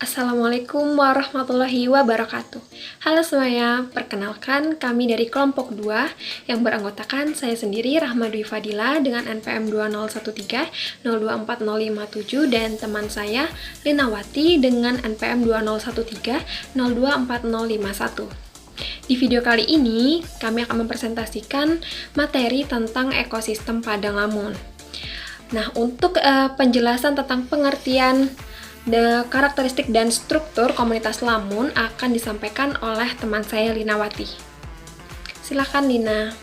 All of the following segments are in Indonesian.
Assalamualaikum warahmatullahi wabarakatuh. Halo semuanya, perkenalkan kami dari kelompok 2 yang beranggotakan saya sendiri Rahma Dwi Fadila dengan NPM 2013-024057 dan teman saya Linawati dengan NPM 2013-024051. Di video kali ini, kami akan mempresentasikan materi tentang ekosistem padang lamun. Nah, untuk penjelasan tentang pengertian karakteristik dan struktur komunitas lamun akan disampaikan oleh teman saya Linawati. Silakan Lina.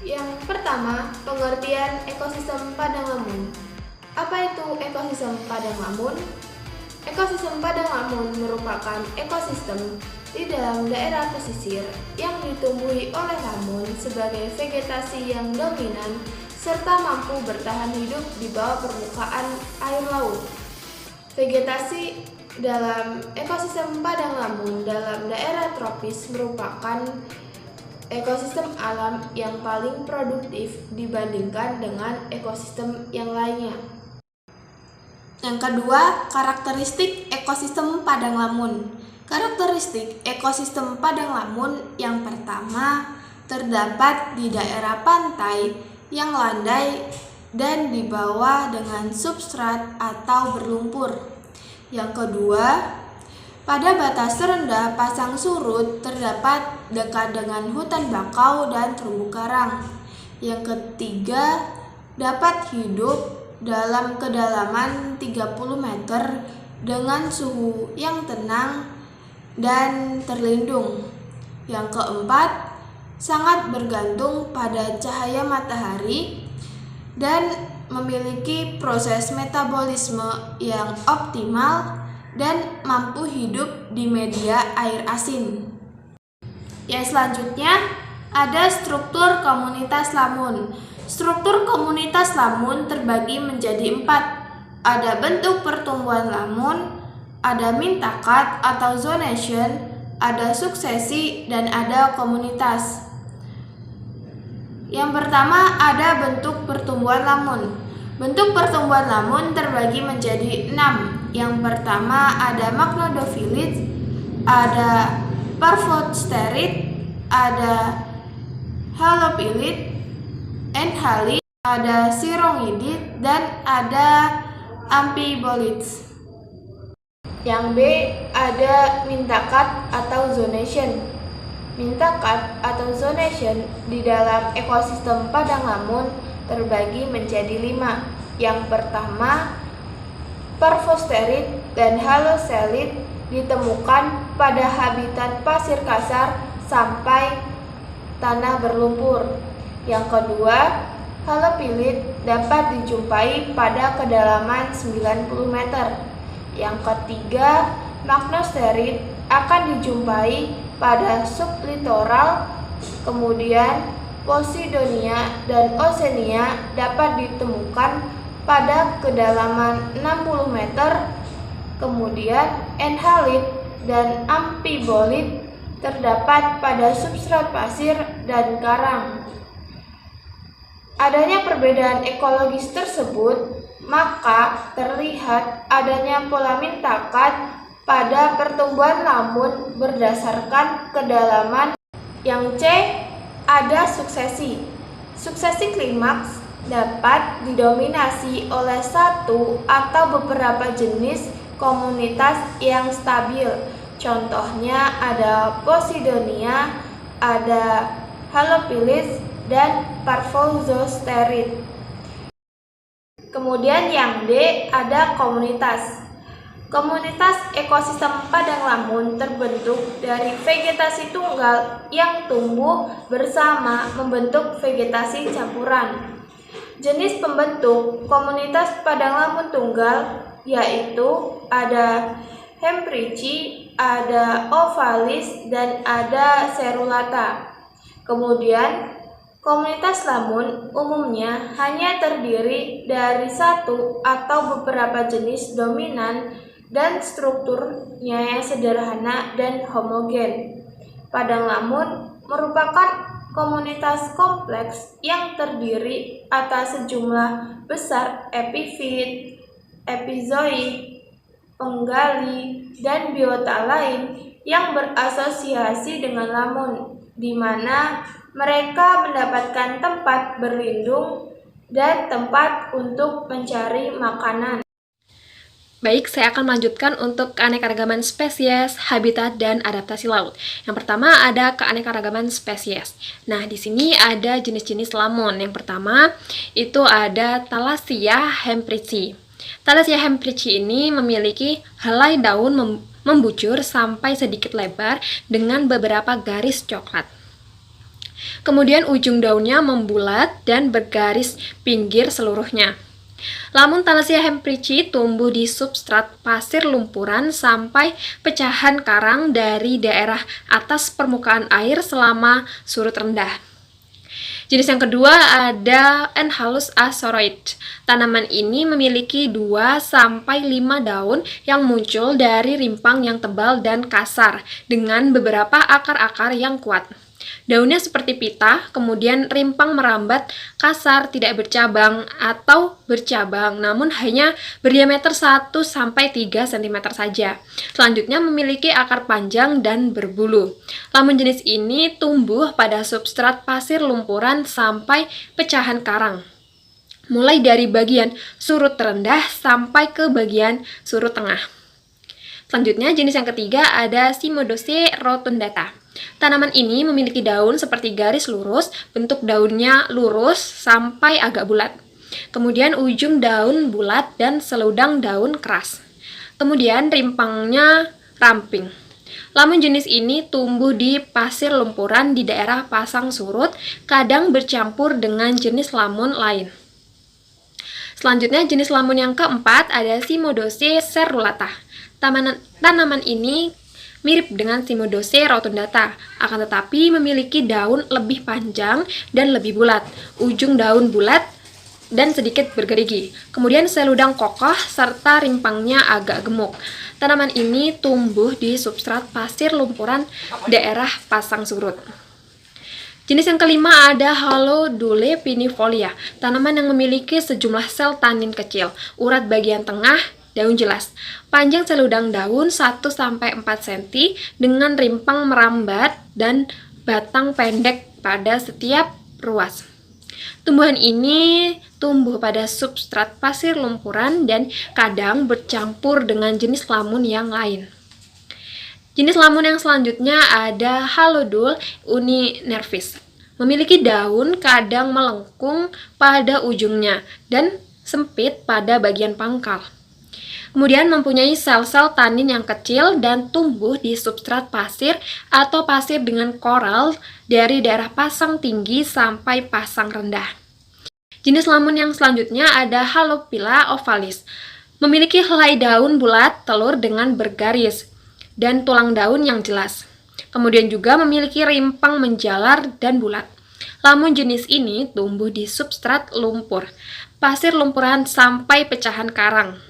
Yang pertama, pengertian ekosistem padang lamun. Apa itu ekosistem padang lamun? Ekosistem padang lamun merupakan ekosistem di dalam daerah pesisir yang ditumbuhi oleh lamun sebagai vegetasi yang dominan serta mampu bertahan hidup di bawah permukaan air laut. Vegetasi dalam ekosistem padang lamun dalam daerah tropis merupakan ekosistem alam yang paling produktif dibandingkan dengan ekosistem yang lainnya. Yang kedua, karakteristik ekosistem padang lamun. Karakteristik ekosistem padang lamun yang pertama terdapat di daerah pantai yang landai dan dibawa dengan substrat atau berlumpur. Yang kedua, pada batas terendah pasang surut terdapat dekat dengan hutan bakau dan terumbu karang. Yang ketiga, dapat hidup dalam kedalaman 30 meter dengan suhu yang tenang dan terlindung. Yang keempat, sangat bergantung pada cahaya matahari dan memiliki proses metabolisme yang optimal dan mampu hidup di media air asin. Yang selanjutnya ada struktur komunitas lamun. Struktur komunitas lamun terbagi menjadi 4. Ada bentuk pertumbuhan lamun, ada mintakat atau zonation, ada suksesi, dan ada komunitas. Yang pertama ada bentuk pertumbuhan lamun. Bentuk pertumbuhan lamun terbagi menjadi 6. Yang pertama ada Macrodophyllid, ada Parvosterid, ada Halophyllid, Enthalid, ada Sirongidid, dan ada Amphibolids. Yang B ada mintakat atau zonation. Mintakat atau zonation di dalam ekosistem padang lamun terbagi menjadi 5. Yang pertama, Parvosterid dan Haloselid ditemukan pada habitat pasir kasar sampai tanah berlumpur. Yang kedua, Halophyllid dapat dijumpai pada kedalaman 90 meter. Yang ketiga, Macrosterid akan dijumpai pada sublitoral, kemudian Posidonia dan Oceania dapat ditemukan pada kedalaman 60 meter, kemudian Enthalid dan Amphibolid terdapat pada substrat pasir dan karang. Adanya perbedaan ekologis tersebut, maka terlihat adanya pola mintakat pada pertumbuhan lamun berdasarkan kedalaman. Yang C ada suksesi. Suksesi klimaks dapat didominasi oleh satu atau beberapa jenis komunitas yang stabil. Contohnya ada Posidonia, ada Halophyllid, dan Parvozosterid. Kemudian yang D ada komunitas. Komunitas ekosistem padang lamun terbentuk dari vegetasi tunggal yang tumbuh bersama membentuk vegetasi campuran. Jenis pembentuk komunitas padang lamun tunggal yaitu ada Hemprichi, ada Ovalis, dan ada Cerulata. Kemudian komunitas lamun umumnya hanya terdiri dari satu atau beberapa jenis dominan dan strukturnya yang sederhana dan homogen. Padang lamun merupakan komunitas kompleks yang terdiri atas sejumlah besar epifit, epizoik, penggali, dan biota lain yang berasosiasi dengan lamun, di mana mereka mendapatkan tempat berlindung dan tempat untuk mencari makanan. Baik, saya akan melanjutkan untuk keanekaragaman spesies, habitat, dan adaptasi laut. Yang pertama ada keanekaragaman spesies. Nah, di sini ada jenis-jenis lamun. Yang pertama itu ada Thalassia hemprithii. Thalassia hemprithii ini memiliki helai daun membujur sampai sedikit lebar dengan beberapa garis coklat. Kemudian ujung daunnya membulat dan bergaris pinggir seluruhnya. Lamun Thalassia hemprithii tumbuh di substrat pasir lumpuran sampai pecahan karang dari daerah atas permukaan air selama surut rendah. Jenis yang kedua ada Enhalus asoroid. Tanaman ini memiliki 2-5 daun yang muncul dari rimpang yang tebal dan kasar dengan beberapa akar-akar yang kuat. Daunnya seperti pita, kemudian rimpang merambat, kasar, tidak bercabang atau bercabang, namun hanya berdiameter 1-3 cm saja. Selanjutnya memiliki akar panjang dan berbulu. Lamun jenis ini tumbuh pada substrat pasir lumpuran sampai pecahan karang, mulai dari bagian surut terendah sampai ke bagian surut tengah. Selanjutnya jenis yang ketiga ada Cimodocea rotundata. Tanaman ini memiliki daun seperti garis lurus, bentuk daunnya lurus sampai agak bulat. Kemudian ujung daun bulat dan seludang daun keras. Kemudian rimpangnya ramping. Lamun jenis ini tumbuh di pasir lumpuran di daerah pasang surut, kadang bercampur dengan jenis lamun lain. Selanjutnya jenis lamun yang keempat ada Cimodocea cerulata. Tanaman ini mirip dengan Cimodocea rotundata, akan tetapi memiliki daun lebih panjang dan lebih bulat, ujung daun bulat dan sedikit bergerigi. Kemudian seludang kokoh serta rimpangnya agak gemuk. Tanaman ini tumbuh di substrat pasir lumpuran daerah pasang surut. Jenis yang kelima ada Halodule pinifolia, tanaman yang memiliki sejumlah sel tanin kecil, urat bagian tengah, daun jelas. Panjang seludang daun 1-4 cm dengan rimpang merambat dan batang pendek pada setiap ruas. Tumbuhan ini tumbuh pada substrat pasir lumpuran dan kadang bercampur dengan jenis lamun yang lain. Jenis lamun yang selanjutnya ada Halodule uninervis. Memiliki daun kadang melengkung pada ujungnya dan sempit pada bagian pangkal. Kemudian mempunyai sel-sel tanin yang kecil dan tumbuh di substrat pasir atau pasir dengan koral dari daerah pasang tinggi sampai pasang rendah. Jenis lamun yang selanjutnya ada Halophila ovalis. Memiliki helai daun bulat telur dengan bergaris dan tulang daun yang jelas. Kemudian juga memiliki rimpang menjalar dan bulat. Lamun jenis ini tumbuh di substrat lumpur, pasir lumpuran sampai pecahan karang.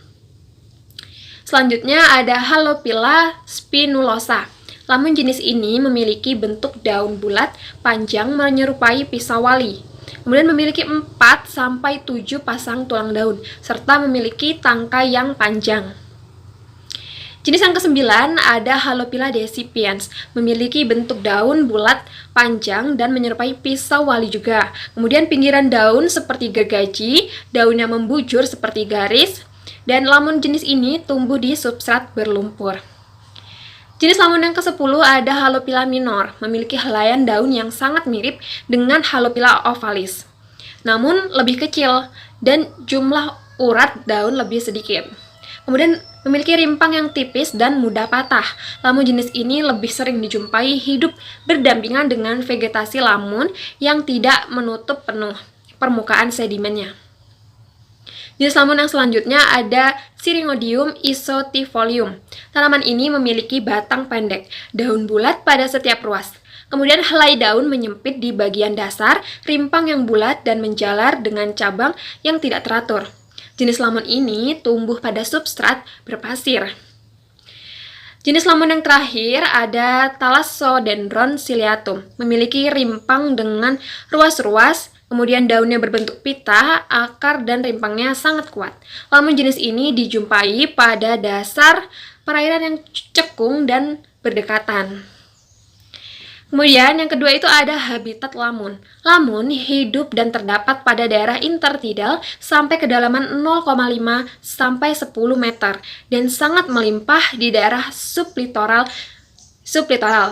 Selanjutnya ada Halophila spinulosa. Lamun jenis ini memiliki bentuk daun bulat panjang menyerupai pisau wali. Kemudian memiliki 4-7 pasang tulang daun serta memiliki tangkai yang panjang. Jenis yang kesembilan ada Halophila decipiens, memiliki bentuk daun bulat panjang dan menyerupai pisau wali juga. Kemudian pinggiran daun seperti gergaji, daunnya membujur seperti garis. Dan lamun jenis ini tumbuh di substrat berlumpur. Jenis lamun yang ke-10 ada Halophila minor, memiliki helaian daun yang sangat mirip dengan Halophila ovalis, namun lebih kecil dan jumlah urat daun lebih sedikit. Kemudian memiliki rimpang yang tipis dan mudah patah. Lamun jenis ini lebih sering dijumpai hidup berdampingan dengan vegetasi lamun yang tidak menutup penuh permukaan sedimennya. Jenis lamun yang selanjutnya ada Syringodium isotifolium. Tanaman ini memiliki batang pendek, daun bulat pada setiap ruas. Kemudian helai daun menyempit di bagian dasar, rimpang yang bulat dan menjalar dengan cabang yang tidak teratur. Jenis lamun ini tumbuh pada substrat berpasir. Jenis lamun yang terakhir ada Thalassodendron ciliatum, memiliki rimpang dengan ruas-ruas Kemudian daunnya berbentuk pita, akar dan rimpangnya sangat kuat. Lamun jenis ini dijumpai pada dasar perairan yang cekung dan berdekatan. Kemudian yang kedua itu ada habitat lamun. Lamun hidup dan terdapat pada daerah intertidal sampai kedalaman 0,5 sampai 10 meter dan sangat melimpah di daerah sublitoral.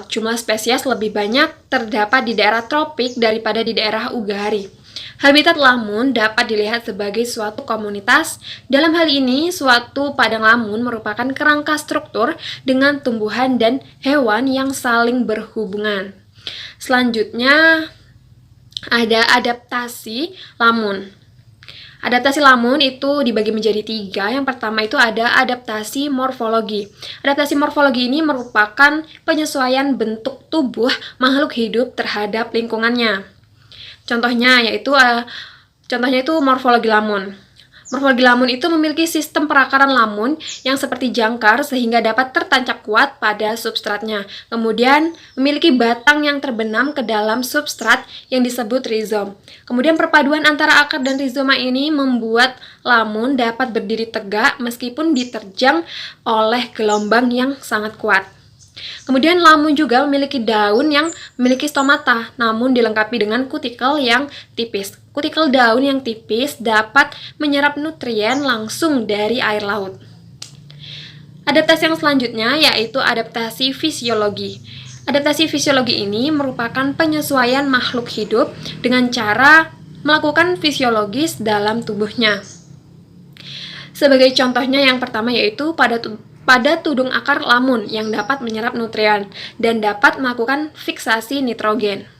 Jumlah spesies lebih banyak terdapat di daerah tropik daripada di daerah ugahari. Habitat lamun dapat dilihat sebagai suatu komunitas. Dalam hal ini, suatu padang lamun merupakan kerangka struktur dengan tumbuhan dan hewan yang saling berhubungan. Selanjutnya, ada adaptasi lamun. Adaptasi lamun itu dibagi menjadi 3. Yang pertama itu ada adaptasi morfologi. Adaptasi morfologi ini merupakan penyesuaian bentuk tubuh makhluk hidup terhadap lingkungannya. Contohnya itu morfologi lamun. Morfologi lamun itu memiliki sistem perakaran lamun yang seperti jangkar sehingga dapat tertancap kuat pada substratnya. Kemudian memiliki batang yang terbenam ke dalam substrat yang disebut rizom. Kemudian perpaduan antara akar dan rizoma ini membuat lamun dapat berdiri tegak meskipun diterjang oleh gelombang yang sangat kuat. Kemudian lamun juga memiliki daun yang memiliki stomata, namun dilengkapi dengan kutikel yang tipis. Kutikel daun yang tipis dapat menyerap nutrien langsung dari air laut. Adaptasi yang selanjutnya yaitu adaptasi fisiologi. Adaptasi fisiologi ini merupakan penyesuaian makhluk hidup dengan cara melakukan fisiologis dalam tubuhnya. Sebagai contohnya yang pertama yaitu pada tudung akar lamun yang dapat menyerap nutrien dan dapat melakukan fiksasi nitrogen.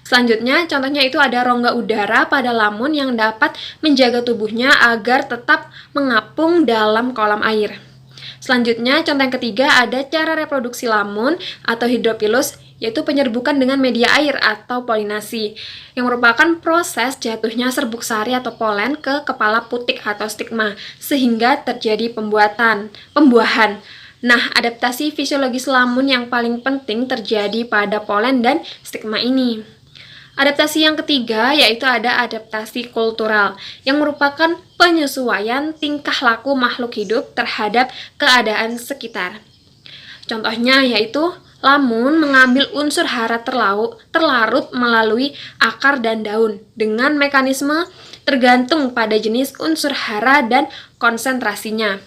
Selanjutnya, contohnya itu ada rongga udara pada lamun yang dapat menjaga tubuhnya agar tetap mengapung dalam kolam air. Selanjutnya, contoh yang ketiga ada cara reproduksi lamun atau hidropilus, yaitu penyerbukan dengan media air atau polinasi, yang merupakan proses jatuhnya serbuk sari atau polen ke kepala putik atau stigma, sehingga terjadi pembuahan. Nah, adaptasi fisiologis lamun yang paling penting terjadi pada polen dan stigma ini. Adaptasi yang ketiga yaitu ada adaptasi kultural, yang merupakan penyesuaian tingkah laku makhluk hidup terhadap keadaan sekitar. Contohnya yaitu lamun mengambil unsur hara terlarut melalui akar dan daun dengan mekanisme tergantung pada jenis unsur hara dan konsentrasinya.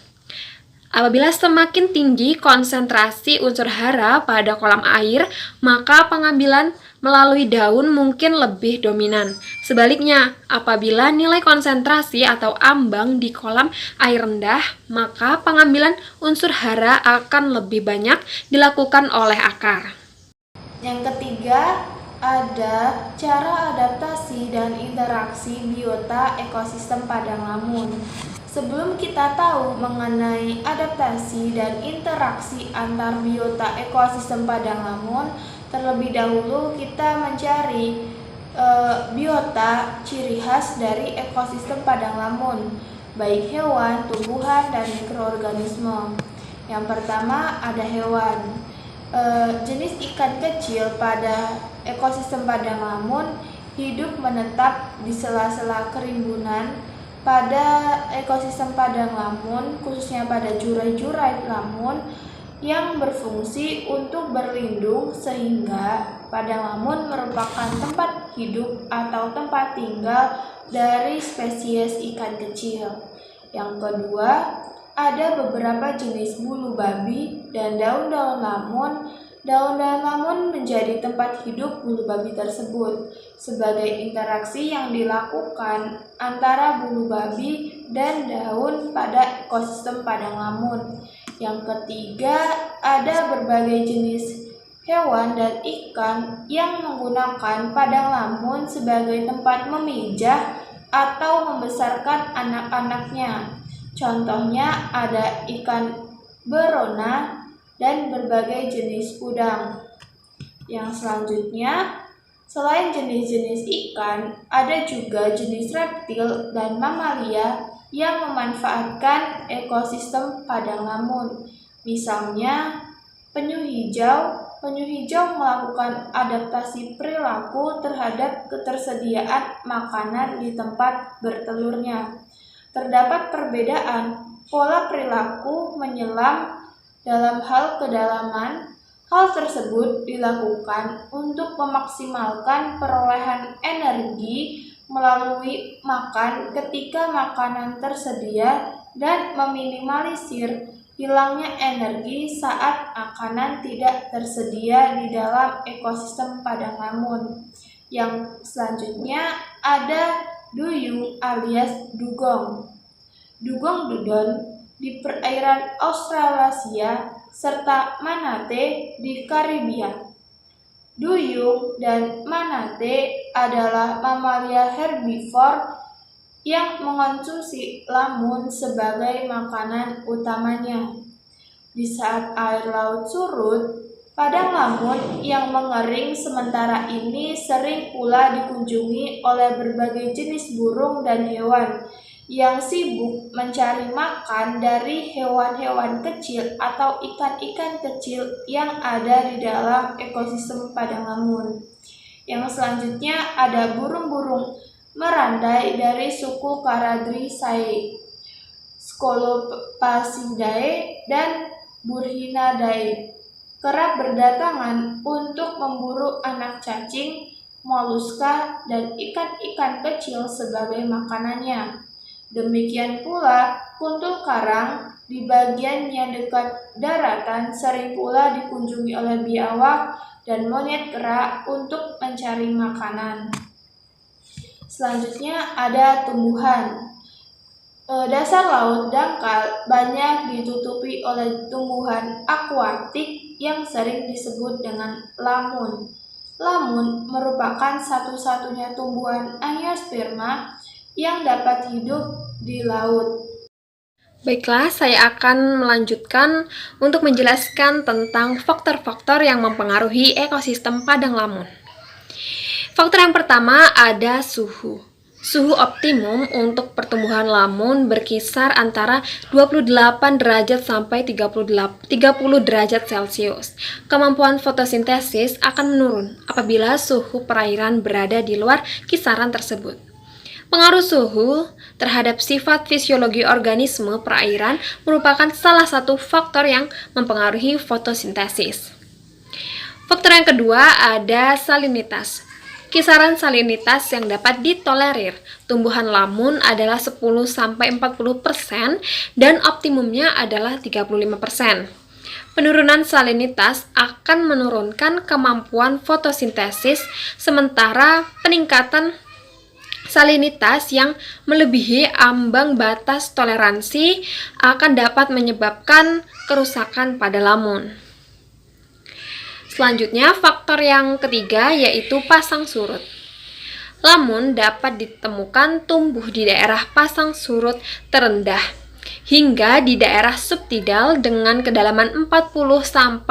Apabila semakin tinggi konsentrasi unsur hara pada kolam air, maka pengambilan melalui daun mungkin lebih dominan. Sebaliknya, apabila nilai konsentrasi atau ambang di kolam air rendah, maka pengambilan unsur hara akan lebih banyak dilakukan oleh akar. Yang ketiga, ada cara adaptasi dan interaksi biota ekosistem padang lamun. Sebelum kita tahu mengenai adaptasi dan interaksi antar biota ekosistem padang lamun, terlebih dahulu kita mencari biota ciri khas dari ekosistem padang lamun, baik hewan, tumbuhan, dan mikroorganisme. Yang pertama ada hewan. Jenis ikan kecil pada ekosistem padang lamun hidup menetap di sela-sela kerimbunan pada ekosistem padang lamun, khususnya pada jurai-jurai lamun yang berfungsi untuk berlindung, sehingga padang lamun merupakan tempat hidup atau tempat tinggal dari spesies ikan kecil. Yang kedua, ada beberapa jenis bulu babi dan daun-daun lamun. Daun-daun lamun menjadi tempat hidup bulu babi tersebut sebagai interaksi yang dilakukan antara bulu babi dan daun pada ekosistem padang lamun. Yang ketiga, ada berbagai jenis hewan dan ikan yang menggunakan padang lamun sebagai tempat memijah atau membesarkan anak-anaknya. Contohnya ada ikan berona dan berbagai jenis udang. Yang selanjutnya, selain jenis-jenis ikan, ada juga jenis reptil dan mamalia yang memanfaatkan ekosistem padang lamun. Misalnya, penyu hijau penyu hijau melakukan adaptasi perilaku terhadap ketersediaan makanan di tempat bertelurnya. Terdapat perbedaan pola perilaku menyelam dalam hal kedalaman. Hal tersebut dilakukan untuk memaksimalkan perolehan energi melalui makan ketika makanan tersedia dan meminimalisir hilangnya energi saat makanan tidak tersedia di dalam ekosistem padang lamun. Yang selanjutnya ada duyung alias dugong. Dugong dudon di perairan Australasia serta manatee di Karibia. Duyung dan manatee adalah mamalia herbivor yang mengonsumsi lamun sebagai makanan utamanya. Di saat air laut surut, padang lamun yang mengering sementara ini sering pula dikunjungi oleh berbagai jenis burung dan hewan yang sibuk mencari makan dari hewan-hewan kecil atau ikan-ikan kecil yang ada di dalam ekosistem padang lamun. Yang selanjutnya ada burung-burung merandai dari suku Caradrisae, Scolopacidae, dan Burhinidae. Kerap berdatangan untuk memburu anak cacing, moluska, dan ikan-ikan kecil sebagai makanannya. Demikian pula kuntul karang di bagian yang dekat daratan sering pula dikunjungi oleh biawak dan monyet kera untuk mencari makanan. Selanjutnya ada tumbuhan. Dasar laut dangkal banyak ditutupi oleh tumbuhan akuatik yang sering disebut dengan lamun. Lamun merupakan satu-satunya tumbuhan angiosperma yang dapat hidup di laut. Baiklah, saya akan melanjutkan untuk menjelaskan tentang faktor-faktor yang mempengaruhi ekosistem padang lamun. Faktor yang pertama ada suhu. Suhu optimum untuk pertumbuhan lamun berkisar antara 28 derajat sampai 30 derajat Celcius. Kemampuan fotosintesis akan menurun apabila suhu perairan berada di luar kisaran tersebut. Pengaruh suhu terhadap sifat fisiologi organisme perairan merupakan salah satu faktor yang mempengaruhi fotosintesis. Faktor yang kedua ada salinitas. Kisaran salinitas yang dapat ditolerir tumbuhan lamun adalah 10-40% dan optimumnya adalah 35%. Penurunan salinitas akan menurunkan kemampuan fotosintesis, sementara peningkatan salinitas yang melebihi ambang batas toleransi akan dapat menyebabkan kerusakan pada lamun. Selanjutnya, faktor yang ketiga yaitu pasang surut. Lamun dapat ditemukan tumbuh di daerah pasang surut terendah hingga di daerah subtidal dengan kedalaman 40-90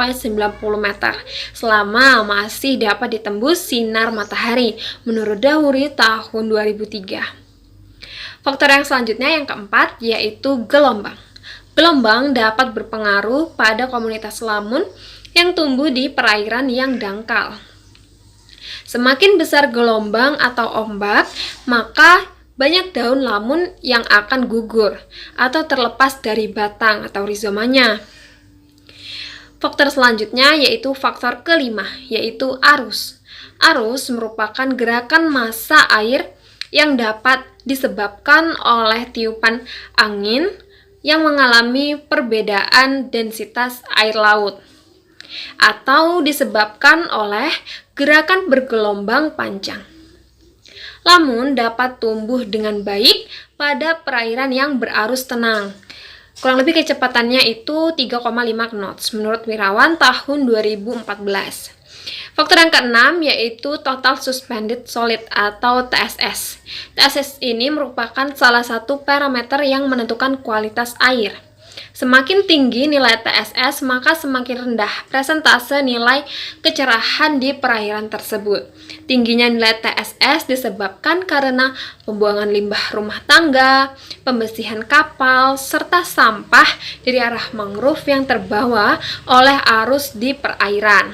meter selama masih dapat ditembus sinar matahari menurut Dahuri tahun 2003. Faktor yang selanjutnya yang keempat yaitu gelombang. Gelombang dapat berpengaruh pada komunitas lamun yang tumbuh di perairan yang dangkal. Semakin besar gelombang atau ombak, maka banyak daun lamun yang akan gugur atau terlepas dari batang atau rizomanya. Faktor selanjutnya yaitu faktor kelima, yaitu arus. Arus merupakan gerakan massa air yang dapat disebabkan oleh tiupan angin yang mengalami perbedaan densitas air laut, atau disebabkan oleh gerakan bergelombang panjang. Lamun dapat tumbuh dengan baik pada perairan yang berarus tenang. Kurang lebih kecepatannya itu 3,5 knots menurut Wirawan tahun 2014. Faktor yang keenam yaitu Total Suspended Solid atau TSS. TSS ini merupakan salah satu parameter yang menentukan kualitas air. Semakin tinggi nilai TSS, maka semakin rendah presentase nilai kecerahan di perairan tersebut. Tingginya nilai TSS disebabkan karena pembuangan limbah rumah tangga, pembersihan kapal, serta sampah dari arah mangrove yang terbawa oleh arus di perairan.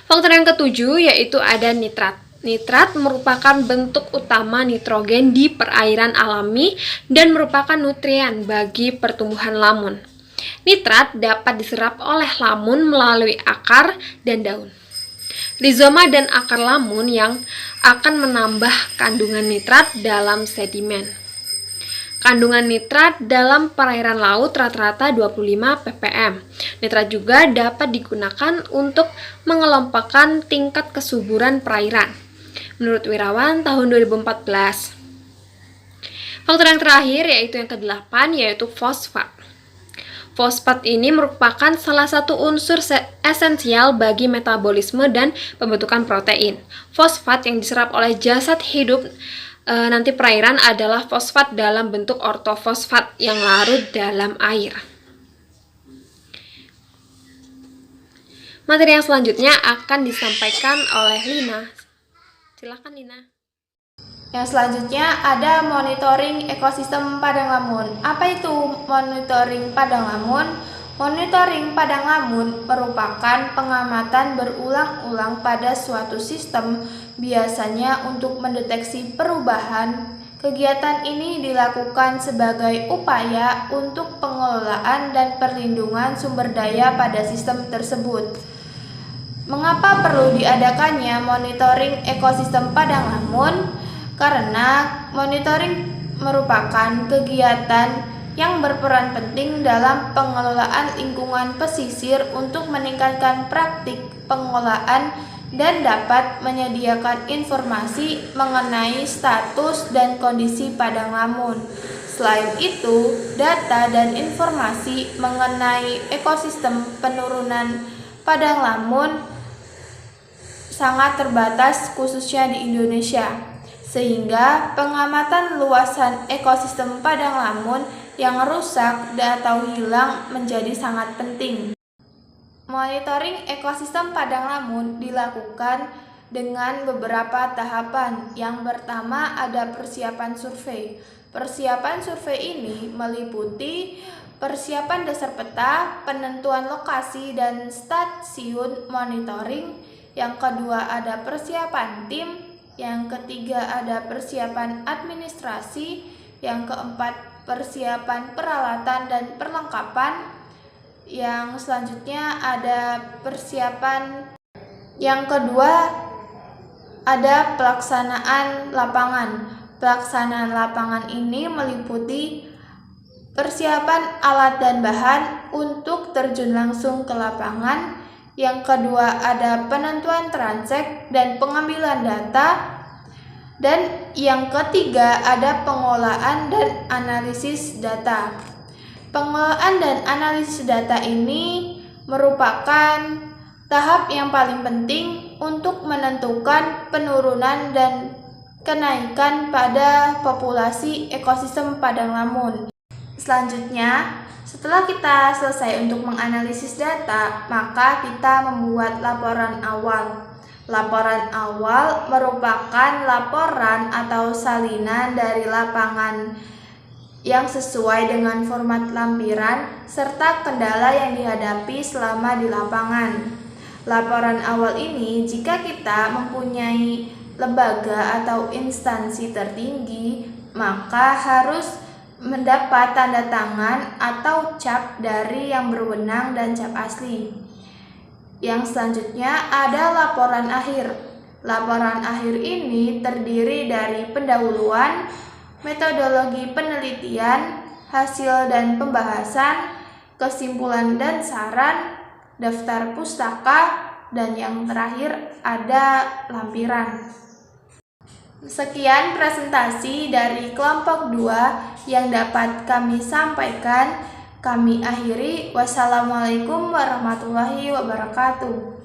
Faktor yang ketujuh yaitu ada nitrat. Nitrat merupakan bentuk utama nitrogen di perairan alami dan merupakan nutrien bagi pertumbuhan lamun. Nitrat dapat diserap oleh lamun melalui akar dan daun. Rizoma dan akar lamun yang akan menambah kandungan nitrat dalam sedimen. Kandungan nitrat dalam perairan laut rata-rata 25 ppm. Nitrat juga dapat digunakan untuk mengelompokkan tingkat kesuburan perairan. Menurut Wirawan tahun 2014. Faktor yang terakhir yaitu yang ke-8 yaitu fosfat. Fosfat ini merupakan salah satu unsur esensial bagi metabolisme dan pembentukan protein. Fosfat yang diserap oleh jasad hidup nanti perairan adalah fosfat dalam bentuk ortofosfat yang larut dalam air. Materi yang selanjutnya akan disampaikan oleh Lina. Silakan Lina. Yang selanjutnya ada monitoring ekosistem padang lamun. Apa itu monitoring padang lamun? Monitoring padang lamun merupakan pengamatan berulang-ulang pada suatu sistem, biasanya untuk mendeteksi perubahan. Kegiatan ini dilakukan sebagai upaya untuk pengelolaan dan perlindungan sumber daya pada sistem tersebut. Mengapa perlu diadakannya monitoring ekosistem padang lamun? Karena monitoring merupakan kegiatan yang berperan penting dalam pengelolaan lingkungan pesisir untuk meningkatkan praktik pengelolaan dan dapat menyediakan informasi mengenai status dan kondisi padang lamun. Selain itu, data dan informasi mengenai ekosistem penurunan padang lamun sangat terbatas khususnya di Indonesia, sehingga pengamatan luasan ekosistem padang lamun yang rusak atau hilang menjadi sangat penting. Monitoring ekosistem padang lamun dilakukan dengan beberapa tahapan. Yang pertama ada persiapan survei. Persiapan survei ini meliputi persiapan dasar peta, penentuan lokasi dan stasiun monitoring. Yang kedua ada persiapan tim. Yang ketiga ada persiapan administrasi. Yang keempat persiapan peralatan dan perlengkapan. Yang selanjutnya ada persiapan. Yang kedua ada pelaksanaan lapangan. Pelaksanaan lapangan ini meliputi persiapan alat dan bahan untuk terjun langsung ke lapangan. Yang kedua ada penentuan transek dan pengambilan data. Dan yang ketiga ada pengolahan dan analisis data. Pengolahan dan analisis data ini merupakan tahap yang paling penting untuk menentukan penurunan dan kenaikan pada populasi ekosistem padang lamun. Selanjutnya, setelah kita selesai untuk menganalisis data, maka kita membuat laporan awal. Laporan awal merupakan laporan atau salinan dari lapangan yang sesuai dengan format lampiran serta kendala yang dihadapi selama di lapangan. Laporan awal ini jika kita mempunyai lembaga atau instansi tertinggi, maka harus mendapat tanda tangan atau cap dari yang berwenang dan cap asli. Yang selanjutnya ada laporan akhir. Laporan akhir ini terdiri dari pendahuluan, metodologi penelitian, hasil dan pembahasan, kesimpulan dan saran, daftar pustaka, dan yang terakhir ada lampiran. Sekian presentasi dari kelompok 2 yang dapat kami sampaikan. Kami akhiri. Wassalamualaikum warahmatullahi wabarakatuh.